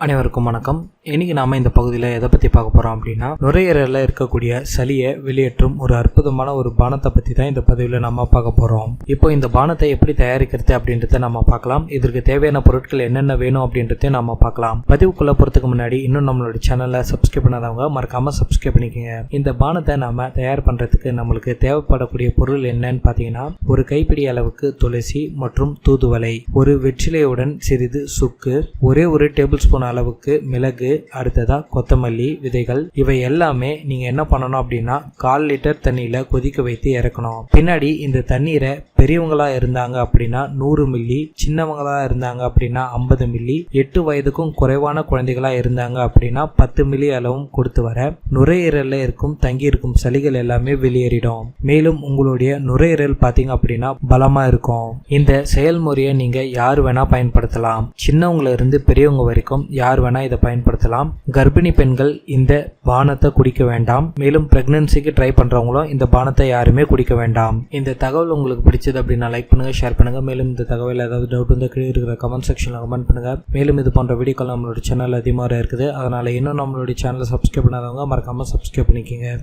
அனைவருக்கும் வணக்கம். இன்னைக்கு நாம இந்த பகுதியில் எதை பற்றி பார்க்க போகிறோம் அப்படின்னா, நுரையீரலில் இருக்கக்கூடிய சளியை வெளியேற்றும் ஒரு அற்புதமான ஒரு பானத்தை பற்றி தான் இந்த பதிவில் நம்ம பார்க்க போகிறோம். இப்போ இந்த பானத்தை எப்படி தயாரிக்கிறது அப்படின்றத நம்ம பார்க்கலாம். இதற்கு தேவையான பொருட்கள் என்னென்ன வேணும் அப்படின்றத நம்ம பார்க்கலாம். பதிவுக்குள்ள போகிறதுக்கு முன்னாடி இன்னும் நம்மளோட சேனலை சப்ஸ்கிரைப் பண்ணாதவங்க மறக்காம சப்ஸ்கிரைப் பண்ணிக்கோங்க. இந்த பானத்தை நாம தயார் பண்ணுறதுக்கு நம்மளுக்கு தேவைப்படக்கூடிய பொருள் என்னன்னு பார்த்தீங்கன்னா, ஒரு கைப்பிடி அளவுக்கு துளசி மற்றும் தூதுவளை, ஒரு வெற்றிலையுடன் சிறிது சுக்கு, ஒரே ஒரு டேபிள் ஸ்பூன் அளவுக்கு மிளகு, அடுத்ததா கொத்தமல்லி விதைகள். இவை எல்லாமே நீங்க என்ன பண்ணணும் அப்படின்னா, 1/4 லிட்டர் தண்ணியில கொதிக்க வைத்து இறக்கணும். பின்னாடி இந்த தண்ணீரை பெரியவங்களா இருந்தாங்க அப்படின்னா 100 மில்லி, சின்னவங்களா இருந்தாங்க அப்படின்னா 50 மில்லி, 8 வயதுக்கும் குறைவான குழந்தைகளா இருந்தாங்க அப்படின்னா 10 மில்லி அளவும் கொடுத்து வர நுரையீரல்ல இருக்கும் தங்கி இருக்கும் சளிகள் எல்லாமே வெளியேறிடும். மேலும் உங்களுடைய நுரையீரல் பாத்தீங்க அப்படின்னா பலமா இருக்கும். இந்த செயல்முறையை நீங்க யார் வேணா பயன்படுத்தலாம். சின்னவங்கள இருந்து பெரியவங்க வரைக்கும் யார் வேணா இதை பயன்படுத்தலாம். கர்ப்பிணி பெண்கள் இந்த பானத்தை குடிக்க வேண்டாம். மேலும் பிரெக்னன்சிக்கு ட்ரை பண்றவங்களும் இந்த பானத்தை யாருமே குடிக்க வேண்டாம். இந்த தகவல் உங்களுக்கு பிடிச்சது அப்படின்னா லைக் பண்ணுங்க, ஷேர் பண்ணுங்க. மேலும் இந்த தகவல் ஏதாவது டவுட் இருந்தால் கீழே இருக்கிற கமெண்ட் செக்ஷன்ல கமெண்ட் பண்ணுங்க. மேலும் இது போன்ற வீடியோக்கள் நம்மளோட சேனல் அதிகமாக இருக்குது. அதனால இன்னும் நம்மளுடைய சேனலை சப்ஸ்கிரைப் பண்ணாதவங்க மறக்காம சப்ஸ்கிரைப் பண்ணிக்கோங்க.